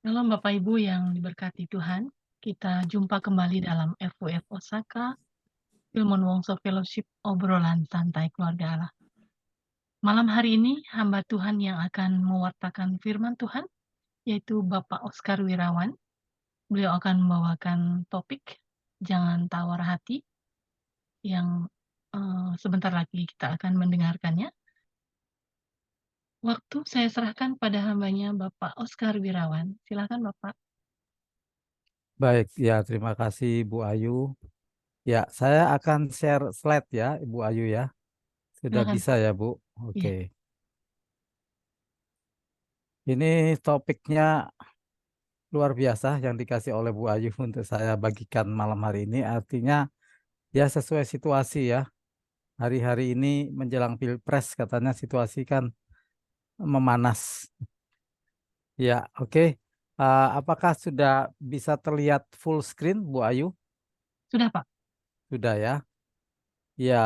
Shalom Bapak Ibu yang diberkati Tuhan, kita jumpa kembali dalam FWF Osaka, Filmon Wongso Fellowship, obrolan santai keluarga Allah. Malam hari ini, hamba Tuhan yang akan mewartakan firman Tuhan, yaitu Bapak Oskar Wirawan. Beliau akan membawakan topik, jangan tawar hati, yang sebentar lagi kita akan mendengarkannya. Waktu saya serahkan pada hambanya Bapak Oskar Wirawan. Silakan Bapak. Baik, ya terima kasih Bu Ayu. Ya, saya akan share slide ya, Ibu Ayu ya. Sudah Silakan bisa Pak. ya, Bu? Oke. Iya, Ini topiknya luar biasa yang dikasih oleh Bu Ayu untuk saya bagikan malam hari ini. Artinya ya sesuai situasi ya. Hari-hari ini menjelang Pilpres katanya situasi kan memanas. Ya, oke. Apakah sudah bisa terlihat full screen, Bu Ayu? sudah Pak. Sudah ya. Ya,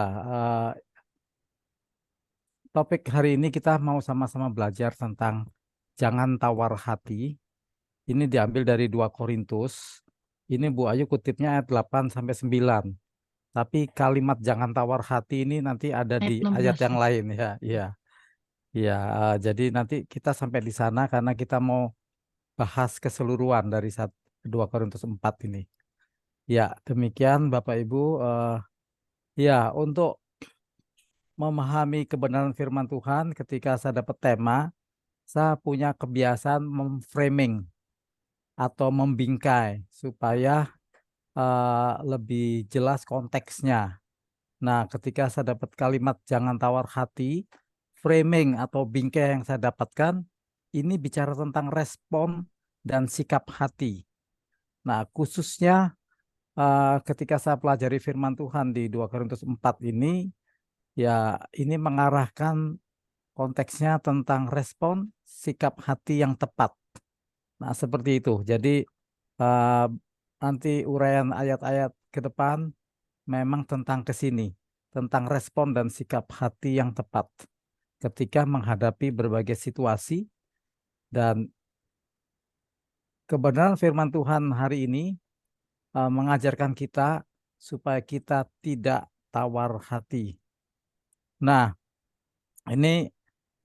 topik hari ini kita mau sama-sama belajar tentang jangan tawar hati. Ini diambil dari 2 Korintus. Ini Bu Ayu kutipnya ayat 8 sampai 9. Tapi kalimat jangan tawar hati ini nanti ada di Ayat ayat 16 yang ya. lain ya. Iya. Iya, jadi nanti kita sampai di sana karena kita mau bahas keseluruhan dari 2 Korintus 4 ini. Ya, demikian Bapak Ibu. Ya, untuk memahami kebenaran firman Tuhan ketika saya dapat tema, saya punya kebiasaan memframing atau membingkai supaya lebih jelas konteksnya. Nah, ketika saya dapat kalimat jangan tawar hati, framing atau bingkai yang saya dapatkan ini bicara tentang respon dan sikap hati. Nah, khususnya ketika saya pelajari firman Tuhan di 2 Korintus 4 ini, ya ini mengarahkan konteksnya tentang respon sikap hati yang tepat. Nah, seperti itu. Jadi eh, nanti uraian ayat-ayat ke depan memang tentang ke sini, tentang respon dan sikap hati yang tepat ketika menghadapi berbagai situasi dan kebenaran firman Tuhan hari ini mengajarkan kita supaya kita tidak tawar hati. Nah, ini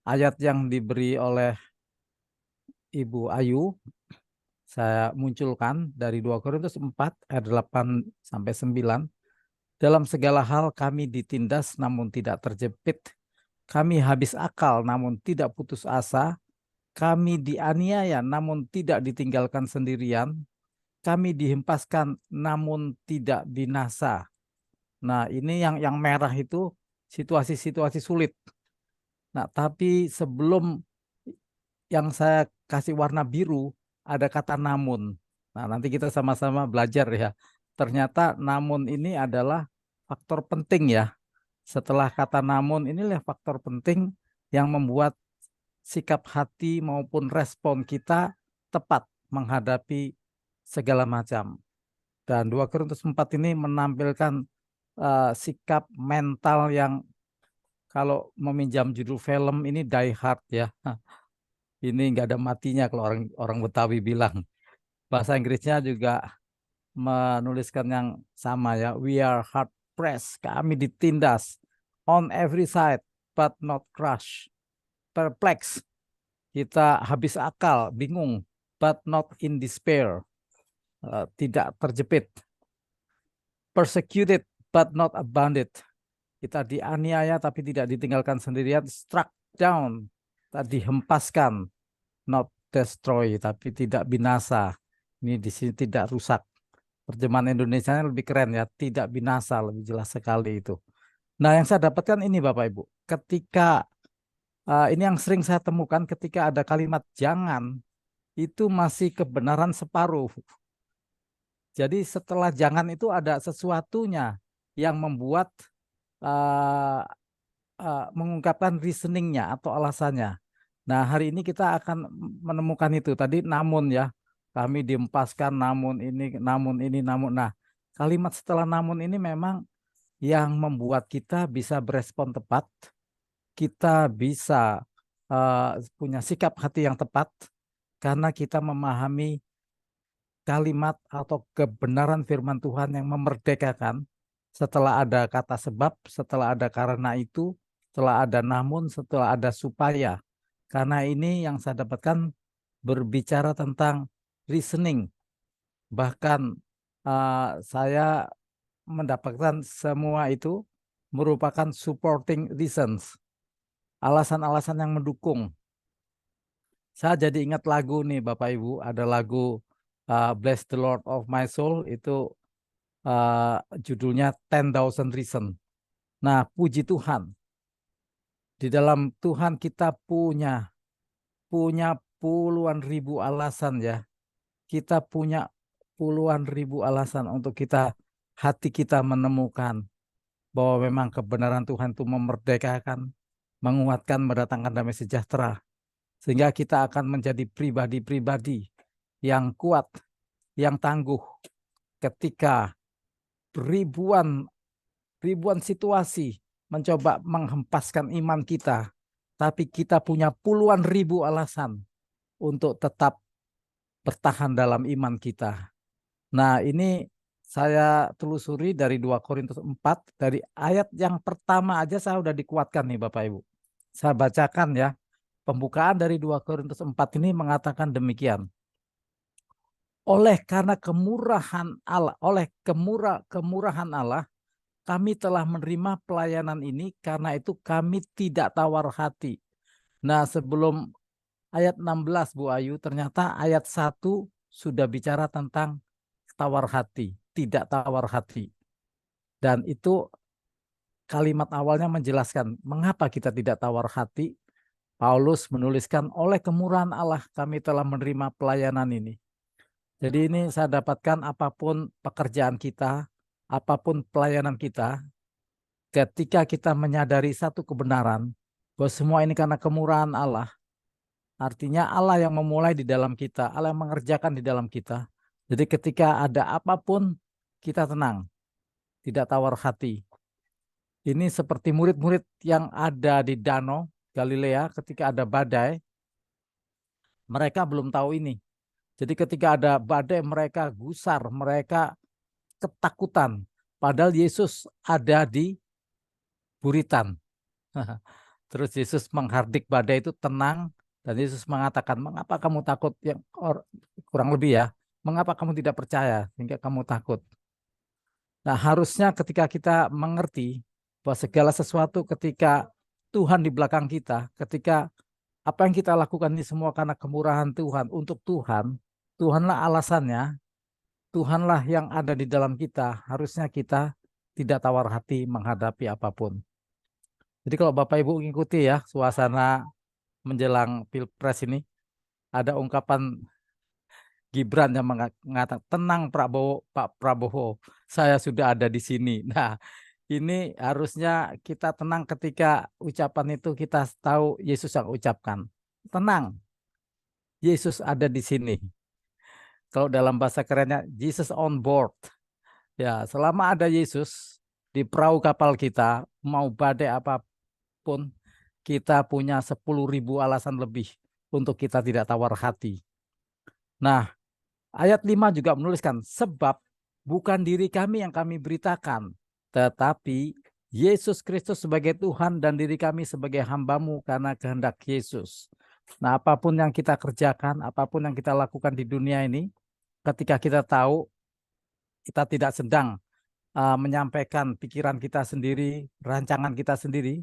ayat yang diberi oleh Ibu Ayu saya munculkan dari 2 Korintus 4 ayat 8 sampai 9. Dalam segala hal kami ditindas namun tidak terjepit. Kami habis akal namun tidak putus asa. Kami dianiaya namun tidak ditinggalkan sendirian. Kami dihempaskan namun tidak binasa. Nah, ini yang merah itu situasi-situasi sulit. Nah, tapi sebelum yang saya kasih warna biru ada kata namun. Nah, nanti kita sama-sama belajar ya. Ternyata namun ini adalah faktor penting ya. Setelah kata namun inilah faktor penting yang membuat sikap hati maupun respon kita tepat menghadapi segala macam. Dan 2 Korintus 4 ini menampilkan sikap mental yang kalau meminjam judul film ini Die Hard ya. Ini nggak ada matinya kalau orang orang Betawi bilang. Bahasa Inggrisnya juga menuliskan yang sama ya. We are hard pressed. Kami ditindas on every side but not crushed. Perplexed. Kita habis akal, bingung, but not in despair. Tidak terjepit. Persecuted but not abandoned. Kita dianiaya tapi tidak ditinggalkan sendirian. Struck down. Kita dihempaskan. Not destroy tapi tidak binasa. Ini di sini tidak rusak. Terjemahan Indonesia lebih keren ya, tidak binasa, lebih jelas sekali itu. Nah, yang saya dapatkan ini Bapak Ibu, ketika ini yang sering saya temukan ketika ada kalimat jangan, itu masih kebenaran separuh. Jadi setelah jangan itu ada sesuatunya yang membuat uh, mengungkapkan reasoningnya atau alasannya. Nah, hari ini kita akan menemukan itu tadi namun ya. Kami dihempaskan namun ini, namun ini, namun. Nah, kalimat setelah namun ini memang yang membuat kita bisa berespon tepat, kita bisa punya sikap hati yang tepat, karena kita memahami kalimat atau kebenaran firman Tuhan yang memerdekakan. Setelah ada kata sebab, setelah ada karena itu, setelah ada namun, setelah ada supaya. Karena ini yang saya dapatkan berbicara tentang reasoning. Bahkan saya mendapatkan semua itu merupakan supporting reasons. Alasan-alasan yang mendukung. Saya jadi ingat lagu nih Bapak Ibu, ada lagu Bless the Lord of My Soul, itu judulnya 10,000 Reasons. Nah, puji Tuhan. Di dalam Tuhan kita punya puluhan ribu alasan ya. Kita punya puluhan ribu alasan untuk hati kita menemukan bahwa memang kebenaran Tuhan itu memerdekakan, menguatkan, mendatangkan damai sejahtera. Sehingga kita akan menjadi pribadi-pribadi yang kuat, yang tangguh ketika ribuan situasi mencoba menghempaskan iman kita, tapi kita punya puluhan ribu alasan untuk tetap bertahan dalam iman kita. Nah, ini saya telusuri dari 2 Korintus 4, dari ayat yang pertama aja saya sudah dikuatkan nih Bapak Ibu. Saya bacakan ya. Pembukaan dari 2 Korintus 4 ini mengatakan demikian. Oleh karena kemurahan Allah, kemurahan Allah, kami telah menerima pelayanan ini, karena itu kami tidak tawar hati. Nah, sebelum ayat 16 Bu Ayu, ternyata ayat 1 sudah bicara tentang tawar hati, tidak tawar hati. Dan itu kalimat awalnya menjelaskan mengapa kita tidak tawar hati. Paulus menuliskan, oleh kemurahan Allah kami telah menerima pelayanan ini. Jadi ini saya dapatkan apapun pekerjaan kita, apapun pelayanan kita, ketika kita menyadari satu kebenaran, bahwa semua ini karena kemurahan Allah, artinya Allah yang memulai di dalam kita, Allah yang mengerjakan di dalam kita. Jadi ketika ada apapun, kita tenang, tidak tawar hati. Ini seperti murid-murid yang ada di danau Galilea ketika ada badai, mereka belum tahu ini. Jadi ketika ada badai, mereka gusar, mereka ketakutan. Padahal Yesus ada di buritan. Terus Yesus menghardik badai itu tenang, dan Yesus mengatakan, mengapa kamu takut? Yang kurang lebih ya, mengapa kamu tidak percaya sehingga kamu takut? Nah, harusnya ketika kita mengerti bahwa segala sesuatu ketika Tuhan di belakang kita, ketika apa yang kita lakukan ini semua karena kemurahan Tuhan, untuk Tuhan, Tuhanlah alasannya, Tuhanlah yang ada di dalam kita, harusnya kita tidak tawar hati menghadapi apapun. Jadi kalau Bapak Ibu mengikuti ya suasana menjelang Pilpres ini, ada ungkapan Gibran yang mengatakan, tenang Pak Prabowo, saya sudah ada di sini. Nah, ini harusnya kita tenang ketika ucapan itu kita tahu Yesus yang ucapkan. Tenang, Yesus ada di sini. Kalau dalam bahasa kerennya, Jesus on board. Ya, selama ada Yesus di perahu kapal kita, mau badai apapun, kita punya 10.000 alasan lebih untuk kita tidak tawar hati. Nah, ayat 5 juga menuliskan, sebab bukan diri kami yang kami beritakan, tetapi Yesus Kristus sebagai Tuhan dan diri kami sebagai hamba-Mu karena kehendak Yesus. Nah, apapun yang kita kerjakan, apapun yang kita lakukan di dunia ini, ketika kita tahu kita tidak sedang menyampaikan pikiran kita sendiri, rancangan kita sendiri,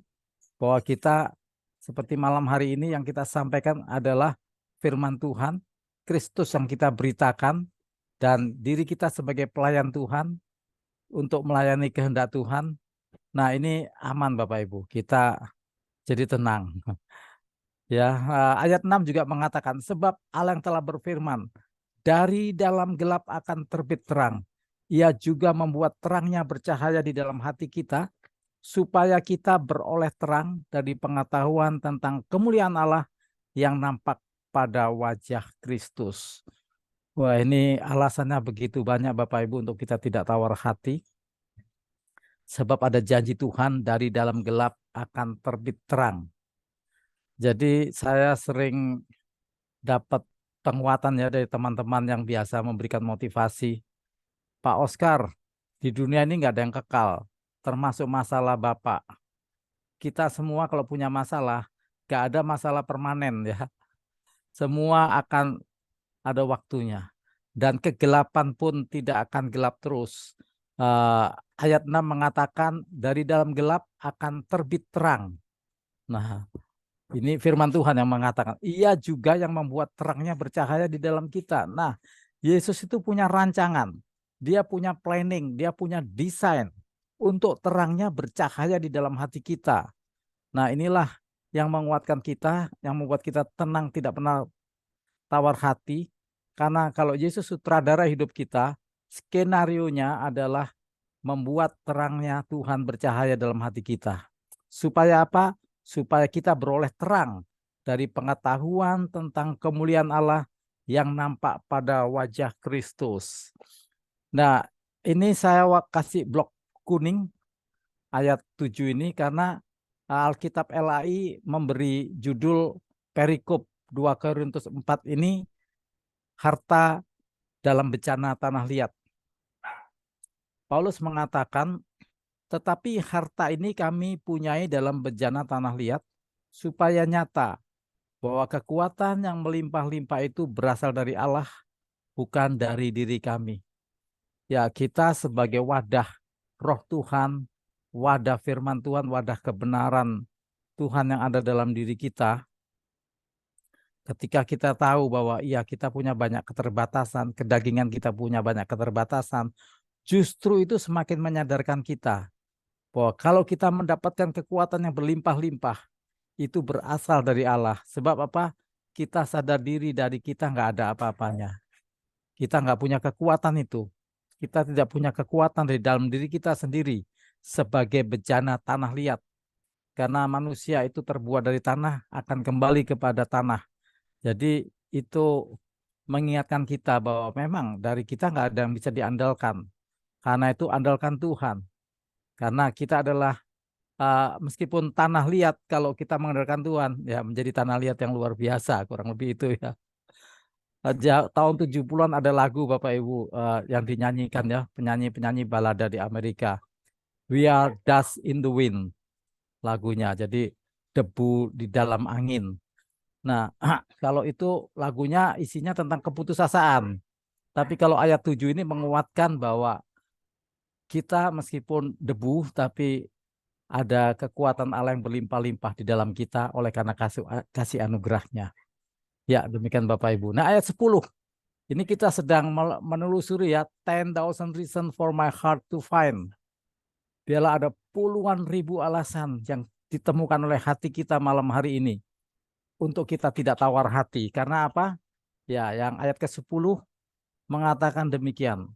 bahwa kita seperti malam hari ini yang kita sampaikan adalah firman Tuhan, Kristus yang kita beritakan, dan diri kita sebagai pelayan Tuhan untuk melayani kehendak Tuhan. Nah, ini aman Bapak Ibu, kita jadi tenang. Ya, ayat 6 juga mengatakan, sebab Allah yang telah berfirman, dari dalam gelap akan terbit terang. Ia juga membuat terangnya bercahaya di dalam hati kita, supaya kita beroleh terang dari pengetahuan tentang kemuliaan Allah yang nampak pada wajah Kristus. Wah, ini alasannya begitu banyak Bapak Ibu untuk kita tidak tawar hati. Sebab ada janji Tuhan, dari dalam gelap akan terbit terang. Jadi saya sering dapat penguatan ya dari teman-teman yang biasa memberikan motivasi. Pak Oscar, di dunia ini nggak ada yang kekal, termasuk masalah Bapak. Kita semua kalau punya masalah, nggak ada masalah permanen ya. Semua akan ada waktunya. Dan kegelapan pun tidak akan gelap terus. Ayat 6 mengatakan dari dalam gelap akan terbit terang. Nah, ini firman Tuhan yang mengatakan, ia juga yang membuat terangnya bercahaya di dalam kita. Nah, Yesus itu punya rancangan, dia punya planning, dia punya desain untuk terangnya bercahaya di dalam hati kita. Nah, inilah yang menguatkan kita, yang membuat kita tenang, tidak pernah tawar hati. Karena kalau Yesus sutradara hidup kita, skenarionya adalah membuat terangnya Tuhan bercahaya dalam hati kita. Supaya apa? Supaya kita beroleh terang dari pengetahuan tentang kemuliaan Allah yang nampak pada wajah Kristus. Nah, ini saya kasih blok kuning ayat 7 ini karena Alkitab LAI memberi judul perikop 2 Korintus 4 ini harta dalam bencana tanah liat. Paulus mengatakan, tetapi harta ini kami punyai dalam bencana tanah liat, supaya nyata bahwa kekuatan yang melimpah-limpah itu berasal dari Allah, bukan dari diri kami. Ya, kita sebagai wadah roh Tuhan, wadah firman Tuhan, wadah kebenaran Tuhan yang ada dalam diri kita, ketika kita tahu bahwa iya kita punya banyak keterbatasan, kedagingan kita punya banyak keterbatasan, justru itu semakin menyadarkan kita bahwa kalau kita mendapatkan kekuatan yang berlimpah-limpah, itu berasal dari Allah. Sebab apa? Kita sadar diri dari kita nggak ada apa-apanya. Kita nggak punya kekuatan itu. Kita tidak punya kekuatan dari dalam diri kita sendiri sebagai bejana tanah liat. Karena manusia itu terbuat dari tanah, akan kembali kepada tanah. Jadi itu mengingatkan kita bahwa memang dari kita nggak ada yang bisa diandalkan. Karena itu andalkan Tuhan. Karena kita adalah meskipun tanah liat, kalau kita mengandalkan Tuhan ya menjadi tanah liat yang luar biasa, kurang lebih itu ya. Tahun 70-an ada lagu Bapak Ibu yang dinyanyikan ya, penyanyi-penyanyi balada di Amerika. We are dust in the wind lagunya. Jadi debu di dalam angin. Nah, kalau itu lagunya isinya tentang keputusasaan. Tapi kalau ayat 7 ini menguatkan bahwa kita meskipun debu tapi ada kekuatan Allah yang berlimpah-limpah di dalam kita oleh karena kasih anugerahnya. Ya, demikian Bapak Ibu. Nah, ayat 10. Ini kita sedang menelusuri ya, 10,000 reason for my heart to find. Biarlah ada puluhan ribu alasan yang ditemukan oleh hati kita malam hari ini untuk kita tidak tawar hati. Karena apa? Ya, yang ayat ke-10 mengatakan demikian.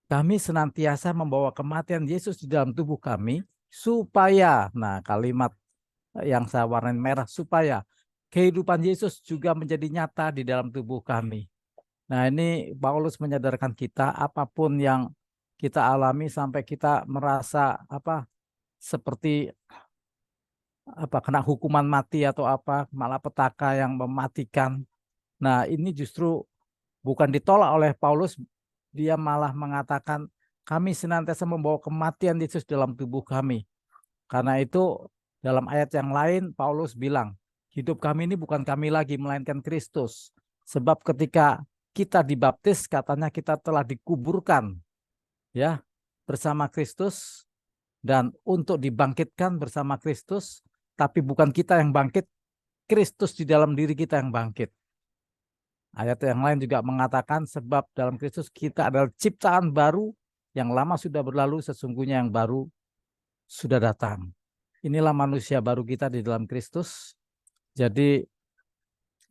Kami senantiasa membawa kematian Yesus di dalam tubuh kami supaya, nah kalimat yang saya warnain merah, supaya kehidupan Yesus juga menjadi nyata di dalam tubuh kami. Nah, ini Paulus menyadarkan kita apapun yang kita alami sampai kita merasa seperti kena hukuman mati atau malapetaka yang mematikan. Nah, ini justru bukan ditolak oleh Paulus, dia malah mengatakan kami senantiasa membawa kematian Yesus dalam tubuh kami. Karena itu dalam ayat yang lain Paulus bilang, hidup kami ini bukan kami lagi melainkan Kristus. Sebab ketika kita dibaptis katanya kita telah dikuburkan ya bersama Kristus dan untuk dibangkitkan bersama Kristus, tapi bukan kita yang bangkit, Kristus di dalam diri kita yang bangkit. Ayat yang lain juga mengatakan sebab dalam Kristus kita adalah ciptaan baru, yang lama sudah berlalu, sesungguhnya yang baru sudah datang. Inilah manusia baru kita di dalam Kristus. Jadi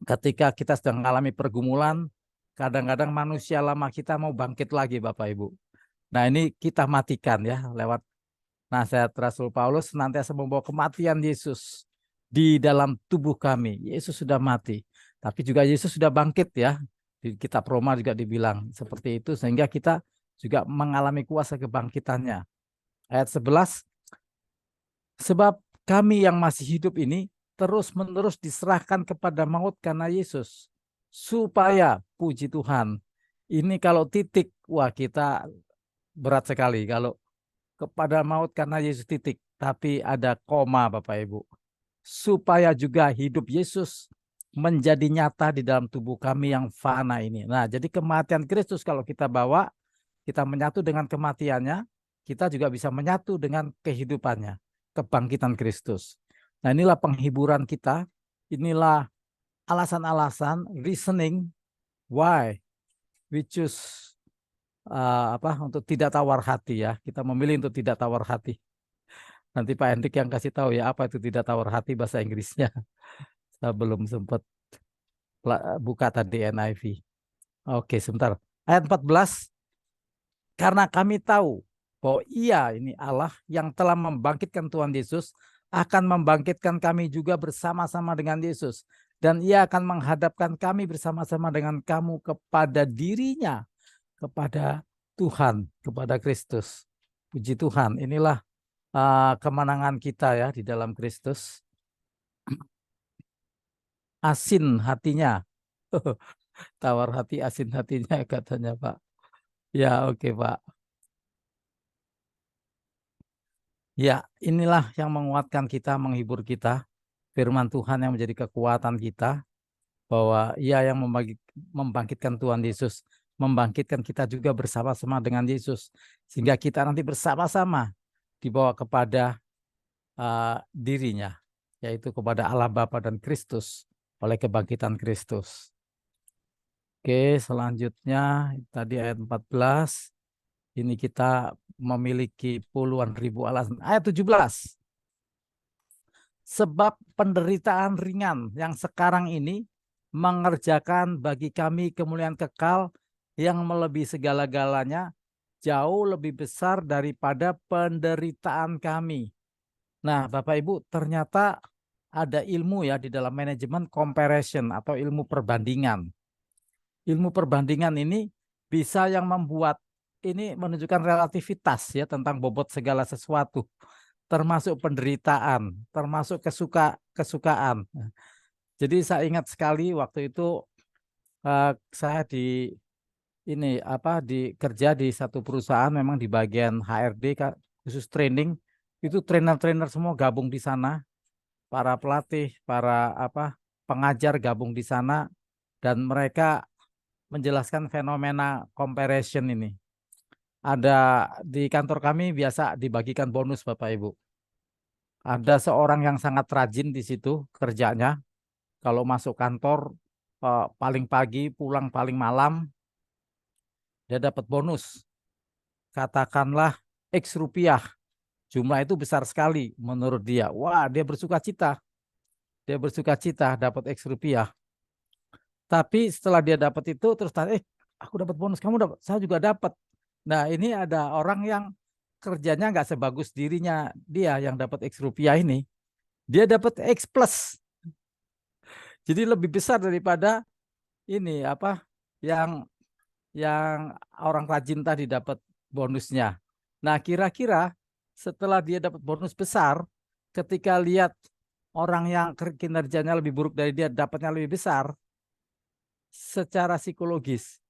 ketika kita sedang mengalami pergumulan, kadang-kadang manusia lama kita mau bangkit lagi Bapak Ibu. Nah, ini kita matikan ya lewat nasihat Rasul Paulus, senantiasa membawa kematian Yesus di dalam tubuh kami. Yesus sudah mati, tapi juga Yesus sudah bangkit ya. Di kitab Roma juga dibilang seperti itu, sehingga kita juga mengalami kuasa kebangkitannya. Ayat 11, sebab kami yang masih hidup ini terus-menerus diserahkan kepada maut karena Yesus, supaya, puji Tuhan. Ini kalau titik, wah kita berat sekali. Kalau kepada maut karena Yesus titik, tapi ada koma Bapak Ibu. Supaya juga hidup Yesus menjadi nyata di dalam tubuh kami yang fana ini. Nah, jadi kematian Kristus kalau kita bawa, kita menyatu dengan kematiannya, kita juga bisa menyatu dengan kehidupannya, kebangkitan Kristus. Nah, inilah penghiburan kita, inilah alasan-alasan, reasoning why we choose untuk tidak tawar hati ya. Kita memilih untuk tidak tawar hati. Nanti Pak Hendrik yang kasih tahu ya apa itu tidak tawar hati bahasa Inggrisnya. Saya belum sempat buka tadi NIV. Oke, sebentar. Ayat 14. Karena kami tahu bahwa Ia ini Allah yang telah membangkitkan Tuhan Yesus akan membangkitkan kami juga bersama-sama dengan Yesus. Dan Ia akan menghadapkan kami bersama-sama dengan kamu kepada dirinya, kepada Tuhan, kepada Kristus. Puji Tuhan, inilah kemenangan kita ya di dalam Kristus. Asin hatinya. Tawar hati, asin hatinya katanya Pak. Ya oke Pak. Ya inilah yang menguatkan kita, menghibur kita. Firman Tuhan yang menjadi kekuatan kita. Bahwa Ia yang membangkitkan Tuhan Yesus. Membangkitkan kita juga bersama-sama dengan Yesus. Sehingga kita nanti bersama-sama dibawa kepada dirinya. Yaitu kepada Allah Bapa dan Kristus. Oleh kebangkitan Kristus. Oke, selanjutnya tadi ayat 14. Ini kita memiliki puluhan ribu alasan. Ayat 17. Sebab penderitaan ringan yang sekarang ini mengerjakan bagi kami kemuliaan kekal yang melebihi segala-galanya, jauh lebih besar daripada penderitaan kami. Nah, Bapak Ibu, ternyata ada ilmu ya di dalam manajemen comparison atau ilmu perbandingan. Ilmu perbandingan ini bisa yang membuat ini menunjukkan relativitas ya tentang bobot segala sesuatu, termasuk penderitaan, termasuk kesukaan. Jadi saya ingat sekali waktu itu saya di kerja di satu perusahaan, memang di bagian HRD khusus training, itu trainer-trainer semua gabung di sana, para pelatih, para pengajar gabung di sana, dan mereka menjelaskan fenomena comparison ini. Ada di kantor kami biasa dibagikan bonus Bapak Ibu. Ada seorang yang sangat rajin di situ kerjanya. Kalau masuk kantor paling pagi, pulang paling malam, dia dapat bonus. Katakanlah X rupiah. Jumlah itu besar sekali menurut dia. Wah, dia bersuka cita. Dia bersuka cita dapat X rupiah. Tapi setelah dia dapat itu terus tanya, aku dapat bonus, kamu dapat, saya juga dapat. Nah, ini ada orang yang kerjanya nggak sebagus dirinya, dia yang dapat X rupiah ini, dia dapat X plus. Jadi lebih besar daripada ini yang orang rajin tadi dapat bonusnya. Nah, kira-kira setelah dia dapat bonus besar, ketika lihat orang yang kinerjanya lebih buruk dari dia dapatnya lebih besar, secara psikologis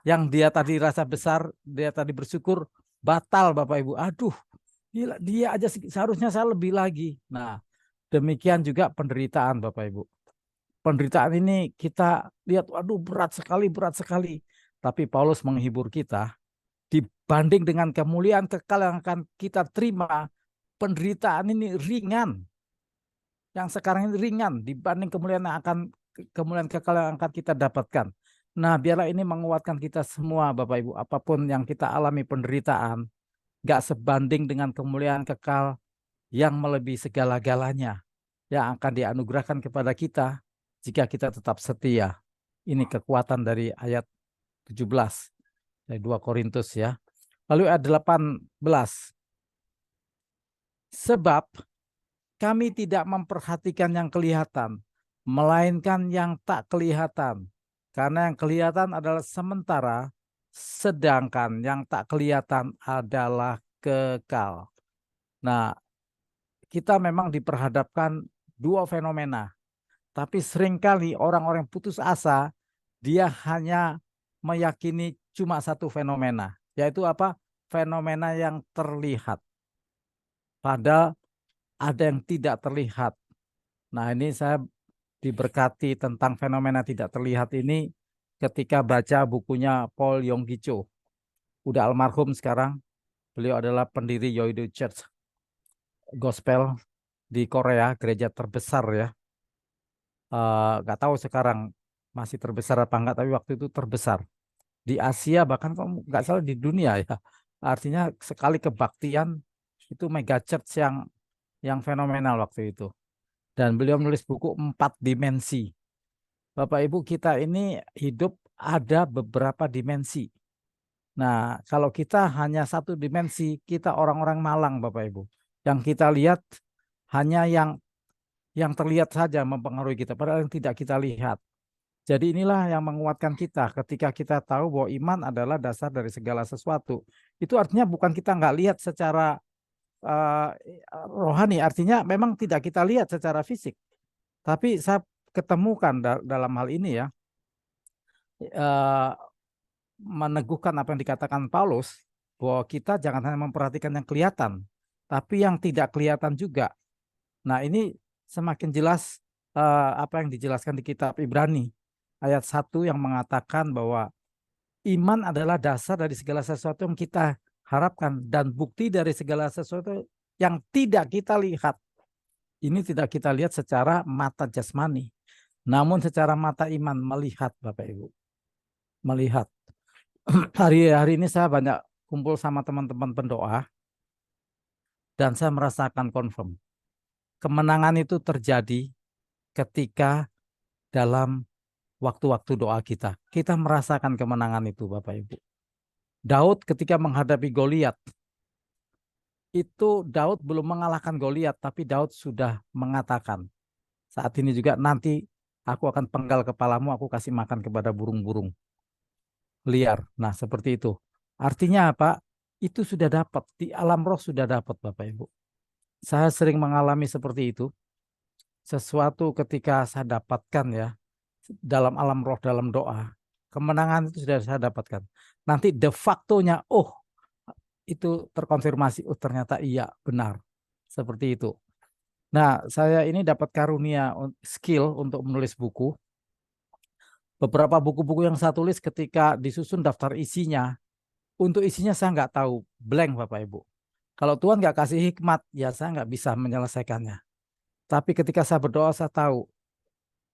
yang dia tadi rasa besar, dia tadi bersyukur, batal Bapak Ibu. Aduh, gila, dia aja seharusnya saya lebih lagi. Nah, demikian juga penderitaan Bapak Ibu. Penderitaan ini kita lihat, aduh berat sekali, berat sekali. Tapi Paulus menghibur kita, dibanding dengan kemuliaan kekal yang akan kita terima, penderitaan ini ringan. Yang sekarang ini ringan dibanding kemuliaan kekal yang akan kita dapatkan. Nah, biarlah ini menguatkan kita semua Bapak Ibu. Apapun yang kita alami penderitaan, gak sebanding dengan kemuliaan kekal yang melebihi segala-galanya yang akan dianugerahkan kepada kita jika kita tetap setia. Ini kekuatan dari ayat 17 dari 2 Korintus ya. Lalu ayat 18. Sebab kami tidak memperhatikan yang kelihatan, melainkan yang tak kelihatan. Karena yang kelihatan adalah sementara, sedangkan yang tak kelihatan adalah kekal. Nah, kita memang diperhadapkan dua fenomena. Tapi seringkali orang-orang yang putus asa, dia hanya meyakini cuma satu fenomena, yaitu apa? Fenomena yang terlihat. Padahal ada yang tidak terlihat. Nah, ini saya diberkati tentang fenomena tidak terlihat ini ketika baca bukunya Paul Yonggi Cho. Udah almarhum sekarang. Beliau adalah pendiri Yoido Church Gospel di Korea, gereja terbesar ya. Nggak tahu sekarang masih terbesar apa enggak, tapi waktu itu terbesar. Di Asia bahkan kok nggak salah di dunia ya. Artinya sekali kebaktian itu mega church yang fenomenal waktu itu. Dan beliau menulis buku 4 dimensi. Bapak Ibu, kita ini hidup ada beberapa dimensi. Nah, kalau kita hanya satu dimensi, kita orang-orang malang Bapak Ibu. Yang kita lihat hanya yang terlihat saja mempengaruhi kita, padahal yang tidak kita lihat. Jadi inilah yang menguatkan kita ketika kita tahu bahwa iman adalah dasar dari segala sesuatu. Itu artinya bukan kita nggak lihat secara uh, rohani, artinya memang tidak kita lihat secara fisik. Tapi saya ketemukan dalam hal ini ya, uh, meneguhkan apa yang dikatakan Paulus, bahwa kita jangan hanya memperhatikan yang kelihatan, tapi yang tidak kelihatan juga. Nah, ini semakin jelas apa yang dijelaskan di kitab Ibrani ayat 1 yang mengatakan bahwa iman adalah dasar dari segala sesuatu yang kita harapkan dan bukti dari segala sesuatu yang tidak kita lihat. Ini tidak kita lihat secara mata jasmani, namun secara mata iman melihat Bapak Ibu. Melihat. Hari-hari ini saya banyak kumpul sama teman-teman pendoa dan saya merasakan confirm. Kemenangan itu terjadi ketika dalam waktu-waktu doa kita. Kita merasakan kemenangan itu Bapak Ibu. Daud ketika menghadapi Goliat, itu Daud belum mengalahkan Goliat, tapi Daud sudah mengatakan, saat ini juga nanti aku akan penggal kepalamu, aku kasih makan kepada burung-burung liar. Nah, seperti itu. Artinya apa? Itu sudah dapat, di alam roh sudah dapat Bapak Ibu. Saya sering mengalami seperti itu. Sesuatu ketika saya dapatkan ya, dalam alam roh, dalam doa, kemenangan itu sudah saya dapatkan. Nanti de facto-nya, oh itu terkonfirmasi, oh ternyata iya benar. Seperti itu. Nah, saya ini dapat karunia skill untuk menulis buku. Beberapa buku-buku yang saya tulis ketika disusun daftar isinya, untuk isinya saya nggak tahu, blank Bapak Ibu. Kalau Tuhan nggak kasih hikmat, ya saya nggak bisa menyelesaikannya. Tapi ketika saya berdoa, saya tahu.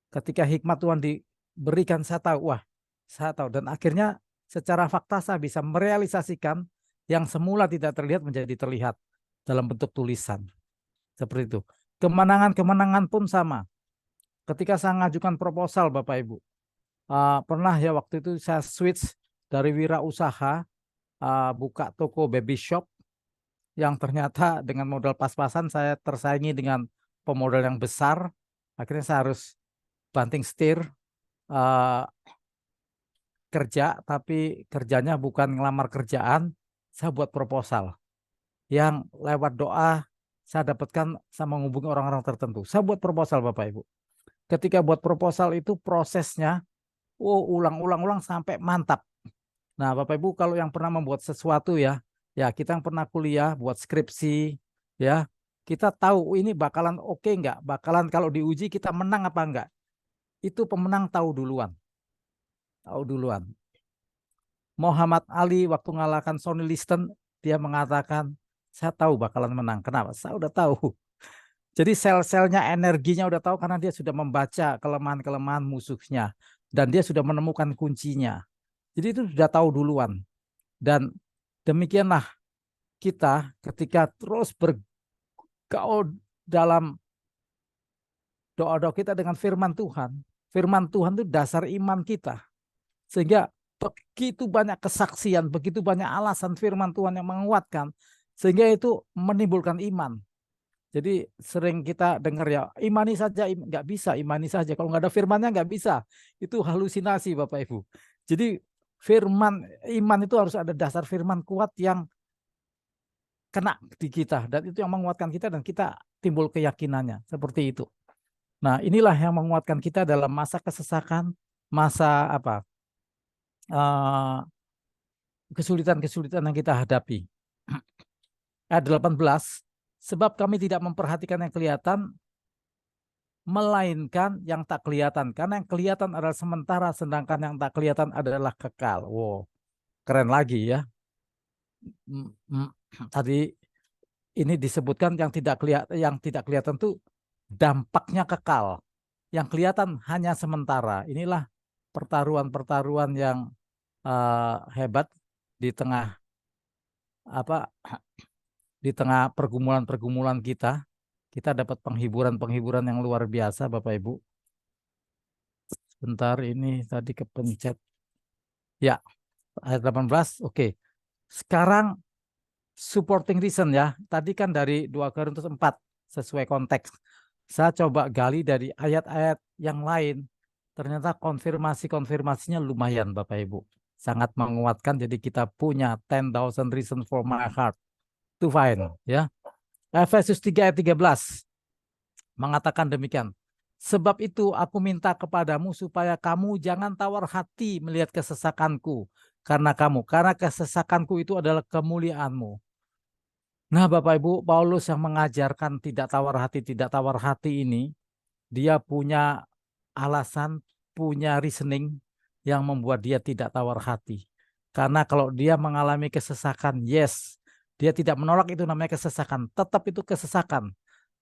Ketika hikmat Tuhan diberikan, saya tahu, wah, saya tahu. Dan akhirnya secara fakta saya bisa merealisasikan yang semula tidak terlihat menjadi terlihat dalam bentuk tulisan. Seperti itu. Kemenangan-kemenangan pun sama. Ketika saya mengajukan proposal, Bapak Ibu, pernah ya waktu itu saya switch dari wirausaha, buka toko baby shop, yang ternyata dengan modal pas-pasan saya tersaingi dengan pemodal yang besar. Akhirnya saya harus banting setir, kerja, tapi kerjanya bukan ngelamar kerjaan, saya buat proposal. Yang lewat doa saya dapatkan sama menghubungi orang-orang tertentu. Saya buat proposal Bapak Ibu. Ketika buat proposal itu prosesnya, ulang-ulang sampai mantap. Nah Bapak Ibu kalau yang pernah membuat sesuatu ya kita yang pernah kuliah, buat skripsi, ya kita tahu ini bakalan oke enggak, bakalan kalau diuji kita menang apa enggak. Itu pemenang tahu duluan. Tahu duluan. Muhammad Ali waktu mengalahkan Sonny Liston, dia mengatakan, saya tahu bakalan menang. Kenapa? Saya udah tahu. Jadi sel-selnya, energinya udah tahu karena dia sudah membaca kelemahan-kelemahan musuhnya. Dan dia sudah menemukan kuncinya. Jadi itu sudah tahu duluan. Dan demikianlah kita ketika terus bergaul dalam doa-doa kita dengan firman Tuhan. Firman Tuhan itu dasar iman kita. Sehingga begitu banyak kesaksian, begitu banyak alasan firman Tuhan yang menguatkan, sehingga itu menimbulkan iman. Jadi sering kita dengar ya, imani saja, nggak bisa, imani saja. Kalau nggak ada firmannya nggak bisa. Itu halusinasi Bapak Ibu. Jadi firman, iman itu harus ada dasar firman kuat yang kena di kita. Dan itu yang menguatkan kita dan kita timbul keyakinannya. Seperti itu. Nah, inilah yang menguatkan kita dalam masa kesesakan, masa apa? Kesulitan-kesulitan yang kita hadapi. Ayat 18, sebab kami tidak memperhatikan yang kelihatan, melainkan yang tak kelihatan. Karena yang kelihatan adalah sementara, sedangkan yang tak kelihatan adalah kekal. Wow, keren lagi ya. Tadi ini disebutkan yang tidak kelihatan tuh dampaknya kekal. Yang kelihatan hanya sementara. Inilah pertaruhan-pertaruhan yang hebat di tengah apa di tengah pergumulan-pergumulan kita. Kita dapat penghiburan-penghiburan yang luar biasa, Bapak Ibu. Bentar, ini tadi kepencet. Ya, ayat 18. Oke. Sekarang supporting reason ya. Tadi kan dari 2 Korintus 4 sesuai konteks. Saya coba gali dari ayat-ayat yang lain. Ternyata konfirmasinya lumayan Bapak Ibu. Sangat menguatkan, jadi kita punya 10,000 reason for my heart to find ya. Efesus 3 ayat 13 mengatakan demikian. Sebab itu aku minta kepadamu supaya kamu jangan tawar hati melihat kesesakanku karena kesesakanku itu adalah kemuliaanmu. Nah, Bapak Ibu, Paulus yang mengajarkan tidak tawar hati ini, dia punya alasan, punya reasoning yang membuat dia tidak tawar hati. Karena kalau dia mengalami kesesakan, yes, dia tidak menolak itu namanya kesesakan, tetap itu kesesakan.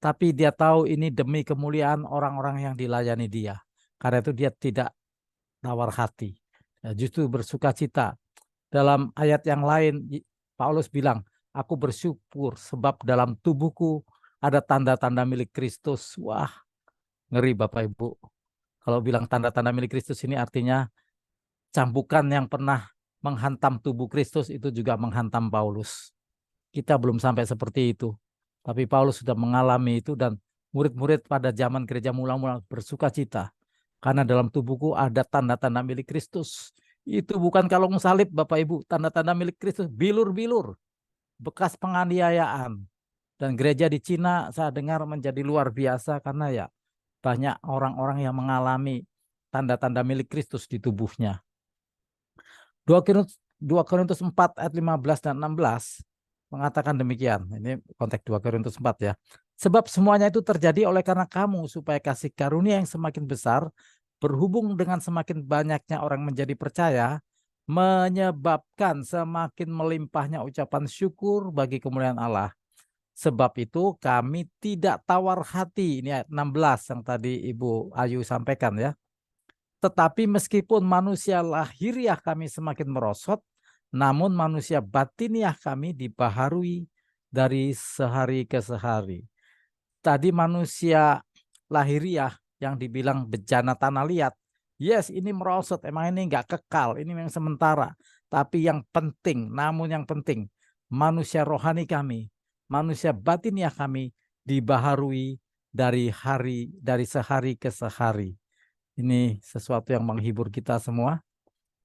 Tapi dia tahu ini demi kemuliaan orang-orang yang dilayani dia. Karena itu dia tidak tawar hati. Ya, justru bersuka cita. Dalam ayat yang lain, Paulus bilang, aku bersyukur sebab dalam tubuhku ada tanda-tanda milik Kristus. Wah, ngeri Bapak Ibu. Kalau bilang tanda-tanda milik Kristus ini artinya cambukan yang pernah menghantam tubuh Kristus itu juga menghantam Paulus. Kita belum sampai seperti itu. Tapi Paulus sudah mengalami itu dan murid-murid pada zaman gereja mula-mula bersuka cita. Karena dalam tubuhku ada tanda-tanda milik Kristus. Itu bukan kalung salib Bapak Ibu. Tanda-tanda milik Kristus, bilur-bilur. Bekas penganiayaan. Dan gereja di Cina saya dengar menjadi luar biasa karena ya banyak orang-orang yang mengalami tanda-tanda milik Kristus di tubuhnya. 2 Korintus 4 ayat 15 dan 16 mengatakan demikian. Ini konteks 2 Korintus 4 ya. Sebab semuanya itu terjadi oleh karena kamu, supaya kasih karunia yang semakin besar berhubung dengan semakin banyaknya orang menjadi percaya, menyebabkan semakin melimpahnya ucapan syukur bagi kemuliaan Allah. Sebab itu kami tidak tawar hati. Ini ayat 16 yang tadi Ibu Ayu sampaikan ya. Tetapi meskipun manusia lahiriah kami semakin merosot, namun manusia batiniah kami dibaharui dari sehari ke sehari. Tadi manusia lahiriah yang dibilang bejana tanah liat. Yes, ini merosot. Emang ini nggak kekal. Ini yang sementara. Tapi yang penting, namun yang penting, manusia rohani kami, manusia batiniah kami dibaharui dari sehari ke sehari. Ini sesuatu yang menghibur kita semua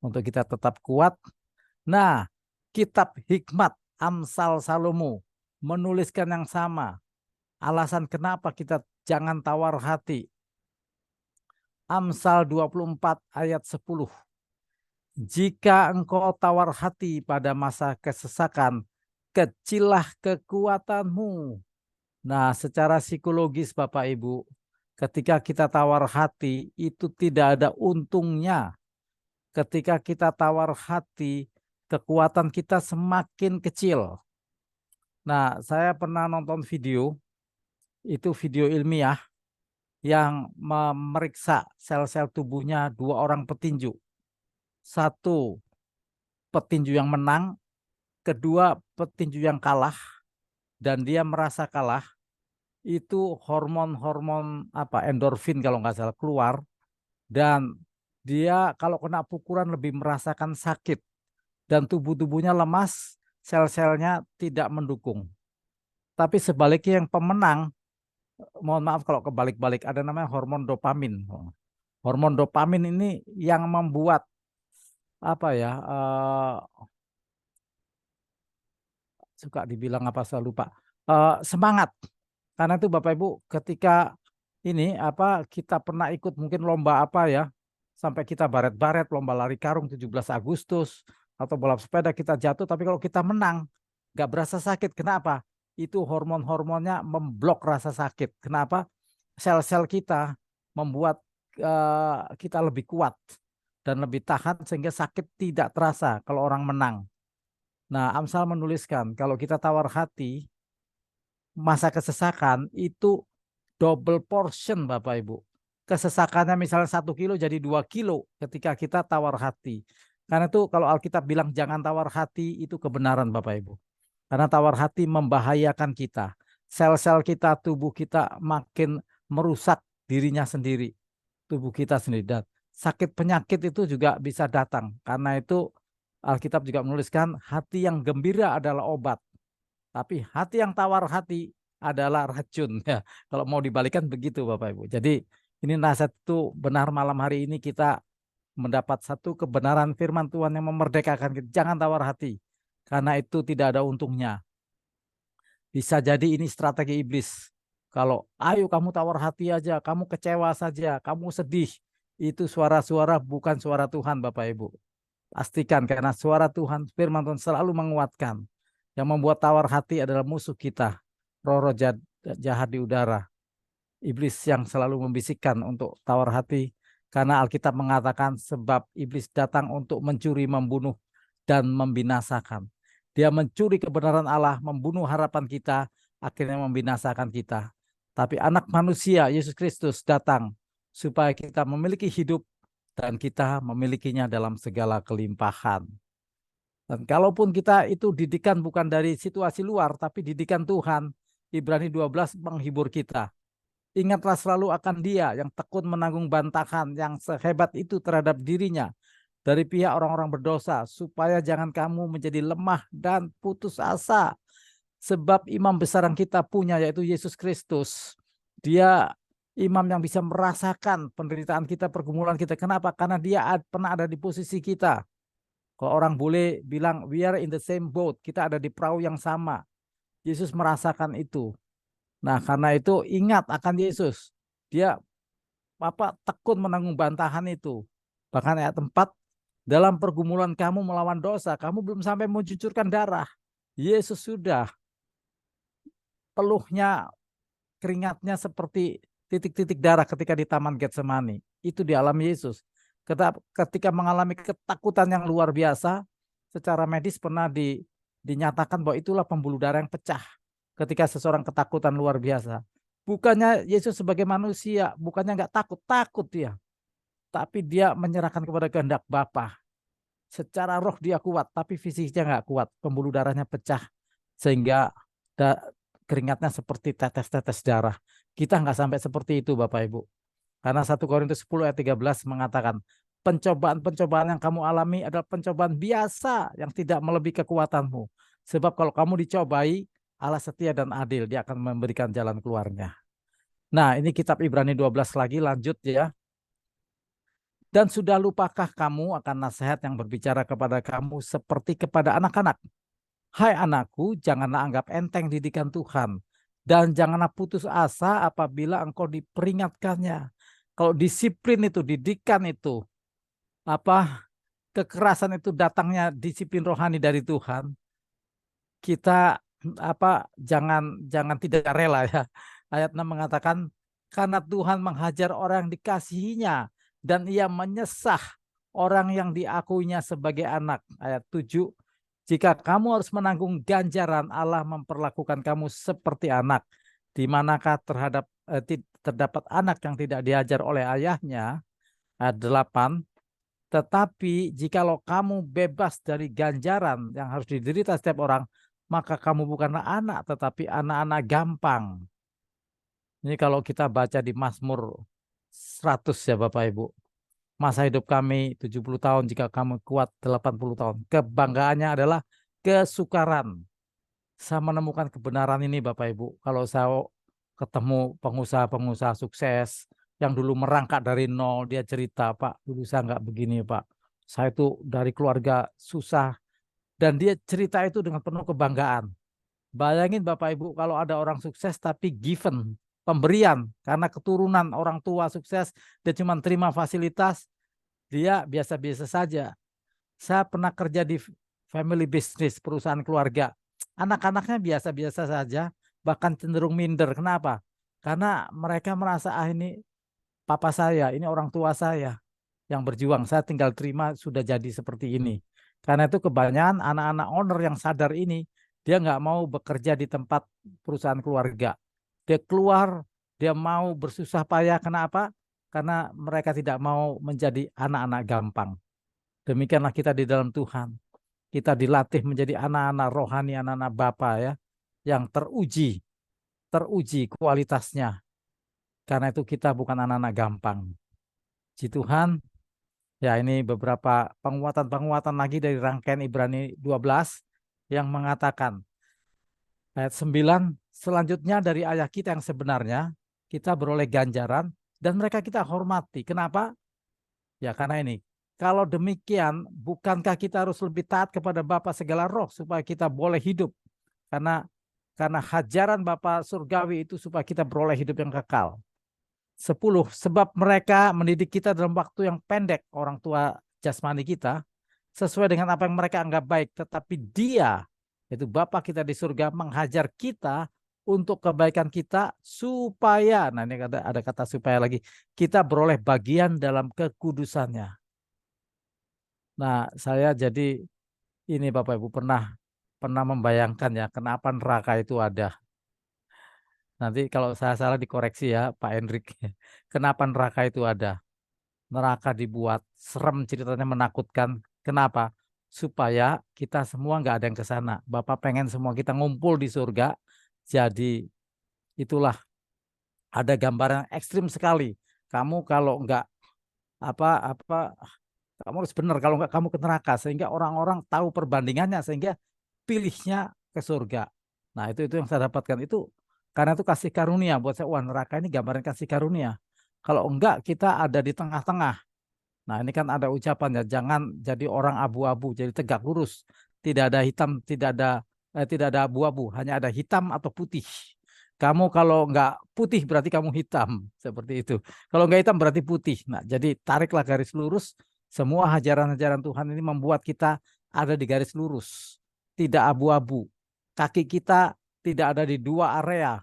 untuk kita tetap kuat. Nah, kitab Hikmat Amsal Salomo menuliskan yang sama. Alasan kenapa kita jangan tawar hati. Amsal 24 ayat 10. Jika engkau tawar hati pada masa kesesakan, kecillah kekuatanmu. Nah, secara psikologis Bapak Ibu, ketika kita tawar hati itu tidak ada untungnya. Ketika kita tawar hati, kekuatan kita semakin kecil. Nah, saya pernah nonton video, itu video ilmiah yang memeriksa sel-sel tubuhnya 2 orang petinju. Satu petinju yang menang, kedua petinju yang kalah, dan dia merasa kalah. Itu hormon-hormon endorfin kalau nggak salah keluar, dan dia kalau kena pukulan lebih merasakan sakit. Dan tubuhnya lemas, sel-selnya tidak mendukung. Tapi sebaliknya yang pemenang, mohon maaf kalau kebalik-balik, ada namanya hormon dopamin. Hormon dopamin ini yang membuat suka dibilang apa saya lupa, semangat. Karena itu Bapak Ibu, ketika ini kita pernah ikut mungkin lomba apa ya, sampai kita baret-baret lomba lari karung 17 Agustus atau balap sepeda kita jatuh, tapi kalau kita menang nggak berasa sakit. Kenapa? Itu hormon-hormonnya memblok rasa sakit. Kenapa? Sel-sel kita membuat kita lebih kuat dan lebih tahan sehingga sakit tidak terasa kalau orang menang. Nah, Amsal menuliskan kalau kita tawar hati, masa kesesakan itu double portion Bapak Ibu. Kesesakannya misalnya 1 kilo jadi 2 kilo ketika kita tawar hati. Karena itu kalau Alkitab bilang jangan tawar hati, itu kebenaran Bapak Ibu. Karena tawar hati membahayakan kita. Sel-sel kita, tubuh kita makin merusak dirinya sendiri. Tubuh kita sendiri. Dan sakit penyakit itu juga bisa datang. Karena itu Alkitab juga menuliskan hati yang gembira adalah obat. Tapi hati yang tawar hati adalah racun. Ya, kalau mau dibalikan begitu Bapak Ibu. Jadi ini nasihat itu benar malam hari ini kita mendapat satu kebenaran firman Tuhan yang memerdekakan kita. Jangan tawar hati. Karena itu tidak ada untungnya. Bisa jadi ini strategi iblis. Kalau ayo kamu tawar hati aja, kamu kecewa saja, kamu sedih. Itu suara-suara bukan suara Tuhan Bapak Ibu. Pastikan karena suara Tuhan, firman Tuhan selalu menguatkan. Yang membuat tawar hati adalah musuh kita. Roh-roh jahat di udara. Iblis yang selalu membisikkan untuk tawar hati. Karena Alkitab mengatakan sebab iblis datang untuk mencuri, membunuh, dan membinasakan. Dia mencuri kebenaran Allah, membunuh harapan kita, akhirnya membinasakan kita. Tapi anak manusia, Yesus Kristus datang supaya kita memiliki hidup dan kita memilikinya dalam segala kelimpahan. Dan kalaupun kita itu didikan bukan dari situasi luar, tapi didikan Tuhan, Ibrani 12 menghibur kita. Ingatlah selalu akan Dia yang tekun menanggung bantahan yang sehebat itu terhadap dirinya dari pihak orang-orang berdosa, supaya jangan kamu menjadi lemah dan putus asa. Sebab imam besar yang kita punya yaitu Yesus Kristus. Dia imam yang bisa merasakan penderitaan kita, pergumulan kita. Kenapa? Karena dia pernah ada di posisi kita. Kalau orang boleh bilang we are in the same boat, kita ada di perahu yang sama. Yesus merasakan itu. Nah, karena itu ingat akan Yesus. Dia tekun menanggung bantahan itu. Bahkan ayat 4, dalam pergumulan kamu melawan dosa, kamu belum sampai mencucurkan darah. Yesus sudah, peluhnya, keringatnya seperti titik-titik darah ketika di Taman Getsemani. Itu dialami Yesus. Ketika mengalami ketakutan yang luar biasa, secara medis pernah dinyatakan bahwa itulah pembuluh darah yang pecah ketika seseorang ketakutan luar biasa. Bukannya Yesus sebagai manusia, bukannya nggak takut, takut dia. Tapi dia menyerahkan kepada kehendak Bapa. Secara roh dia kuat, tapi fisiknya nggak kuat. Pembuluh darahnya pecah, sehingga keringatnya seperti tetes-tetes darah. Kita nggak sampai seperti itu Bapak Ibu. Karena 1 Korintus 10 ayat 13 mengatakan, pencobaan-pencobaan yang kamu alami adalah pencobaan biasa yang tidak melebihi kekuatanmu. Sebab kalau kamu dicobai, Allah setia dan adil, dia akan memberikan jalan keluarnya. Nah, ini kitab Ibrani 12 lagi, lanjut ya. Dan sudah lupakah kamu akan nasihat yang berbicara kepada kamu seperti kepada anak-anak? Hai anakku, janganlah anggap enteng didikan Tuhan. Dan janganlah putus asa apabila engkau diperingatkannya. Kalau disiplin itu, didikan itu, kekerasan itu datangnya disiplin rohani dari Tuhan. Kita jangan tidak rela ya. Ayat 6 mengatakan, karena Tuhan menghajar orang yang dikasihinya dan ia menyesah orang yang diakuinya sebagai anak. Ayat 7, jika kamu harus menanggung ganjaran, Allah memperlakukan kamu seperti anak. Di manakah terdapat anak yang tidak diajar oleh ayahnya? Ayat 8, tetapi jikalau kamu bebas dari ganjaran yang harus diderita setiap orang, maka kamu bukanlah anak, tetapi anak-anak gampang. Ini kalau kita baca di Mazmur 100 ya Bapak Ibu. Masa hidup kami 70 tahun, jika kamu kuat 80 tahun. Kebanggaannya adalah kesukaran. Saya menemukan kebenaran ini Bapak Ibu. Kalau saya ketemu pengusaha-pengusaha sukses yang dulu merangkak dari nol, dia cerita, Pak, dulu saya nggak begini Pak. Saya itu dari keluarga susah. Dan dia cerita itu dengan penuh kebanggaan. Bayangin Bapak Ibu kalau ada orang sukses tapi given. pemberian karena keturunan orang tua sukses, dia cuma terima fasilitas, dia biasa-biasa saja. Saya pernah kerja di family business, perusahaan keluarga. Anak-anaknya biasa-biasa saja, bahkan cenderung minder. Kenapa? Karena mereka merasa, ini papa saya, ini orang tua saya yang berjuang. Saya tinggal terima sudah jadi seperti ini. Karena itu kebanyakan anak-anak owner yang sadar ini, dia nggak mau bekerja di tempat perusahaan keluarga. Dia keluar, dia mau bersusah payah. Kenapa? Karena mereka tidak mau menjadi anak-anak gampang. Demikianlah kita di dalam Tuhan. Kita dilatih menjadi anak-anak rohani, anak-anak Bapa ya, yang teruji kualitasnya. Karena itu kita bukan anak-anak gampang. Puji Tuhan, ya ini beberapa penguatan-penguatan lagi dari rangkaian Ibrani 12 yang mengatakan, ayat 9, selanjutnya dari ayah kita yang sebenarnya, kita beroleh ganjaran dan mereka kita hormati. Kenapa? Ya karena ini, kalau demikian, bukankah kita harus lebih taat kepada Bapa segala roh supaya kita boleh hidup? Karena hajaran Bapa surgawi itu supaya kita beroleh hidup yang kekal. 10, sebab mereka mendidik kita dalam waktu yang pendek, orang tua jasmani kita, sesuai dengan apa yang mereka anggap baik. Tetapi dia, yaitu Bapa kita di surga, menghajar kita untuk kebaikan kita supaya, nah ini ada kata supaya lagi, kita beroleh bagian dalam kekudusannya. Nah, saya jadi ini Bapak Ibu pernah membayangkan ya, kenapa neraka itu ada. Nanti kalau saya salah dikoreksi ya Pak Hendrik. Kenapa neraka itu ada? Neraka dibuat serem, ceritanya menakutkan. Kenapa? Supaya kita semua nggak ada yang ke sana. Bapak pengen semua kita ngumpul di surga. Jadi itulah ada gambaran ekstrim sekali. Kamu kalau nggak apa kamu harus benar, kalau nggak kamu ke neraka, sehingga orang-orang tahu perbandingannya sehingga pilihnya ke surga. Nah, itu yang saya dapatkan itu karena itu kasih karunia buat saya. Wah, neraka ini gambaran kasih karunia. Kalau enggak kita ada di tengah-tengah. Nah, ini kan ada ucapannya, jangan jadi orang abu-abu, jadi tegak lurus. Tidak ada hitam, tidak ada abu-abu, hanya ada hitam atau putih. Kamu kalau enggak putih berarti kamu hitam, seperti itu. Kalau enggak hitam berarti putih. Nah, jadi tariklah garis lurus. Semua ajaran-ajaran Tuhan ini membuat kita ada di garis lurus, tidak abu-abu. Kaki kita tidak ada di dua area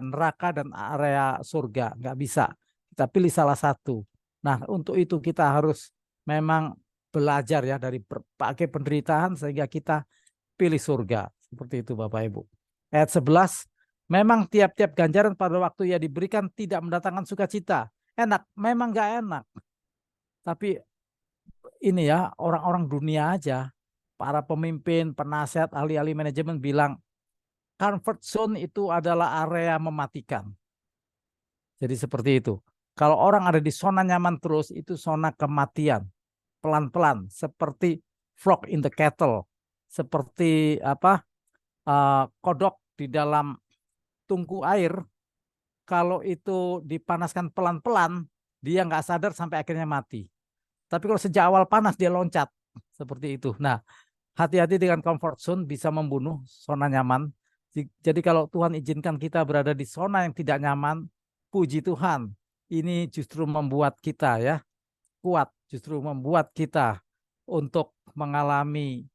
neraka dan area surga. Enggak bisa. Kita pilih salah satu. Nah, untuk itu kita harus memang belajar ya dari berbagai penderitaan sehingga kita pilih surga. Seperti itu Bapak Ibu. Ayat 11, memang tiap-tiap ganjaran pada waktu ia diberikan tidak mendatangkan sukacita. Enak, memang nggak enak. Tapi ini ya orang-orang dunia aja, para pemimpin, penasihat, ahli-ahli manajemen bilang comfort zone itu adalah area mematikan. Jadi seperti itu. Kalau orang ada di zona nyaman terus, itu zona kematian. Pelan-pelan, seperti frog in the kettle. Seperti kodok di dalam tungku air. Kalau itu dipanaskan pelan-pelan, dia nggak sadar sampai akhirnya mati. Tapi kalau sejak awal panas, dia loncat. Seperti itu. Nah, hati-hati dengan comfort zone, bisa membunuh zona nyaman. Jadi kalau Tuhan izinkan kita berada di zona yang tidak nyaman, puji Tuhan, ini justru membuat kita ya kuat, justru membuat kita untuk mengalami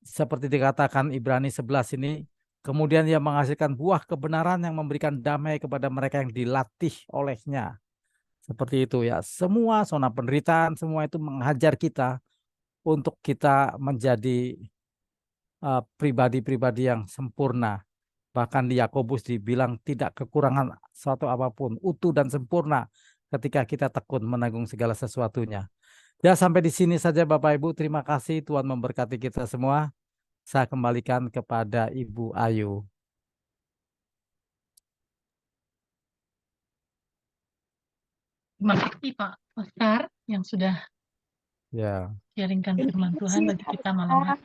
seperti dikatakan Ibrani 11 ini, kemudian ia menghasilkan buah kebenaran yang memberikan damai kepada mereka yang dilatih olehnya. Seperti itu ya, semua zona penderitaan, semua itu menghajar kita untuk kita menjadi pribadi-pribadi yang sempurna. Bahkan di Yakobus dibilang tidak kekurangan suatu apapun, utuh dan sempurna ketika kita tekun menanggung segala sesuatunya. Ya, sampai di sini saja Bapak Ibu. Terima kasih, Tuhan memberkati kita semua. Saya kembalikan kepada Ibu Ayu. Terima kasih Pak Oscar yang sudah Ya, sharingkan firman Tuhan bagi kita malam hari.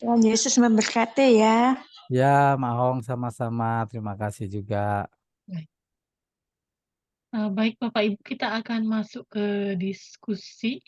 Tuhan Yesus memberkati ya. ya, Mahong sama-sama. Terima kasih juga. Baik Bapak Ibu, kita akan masuk ke diskusi.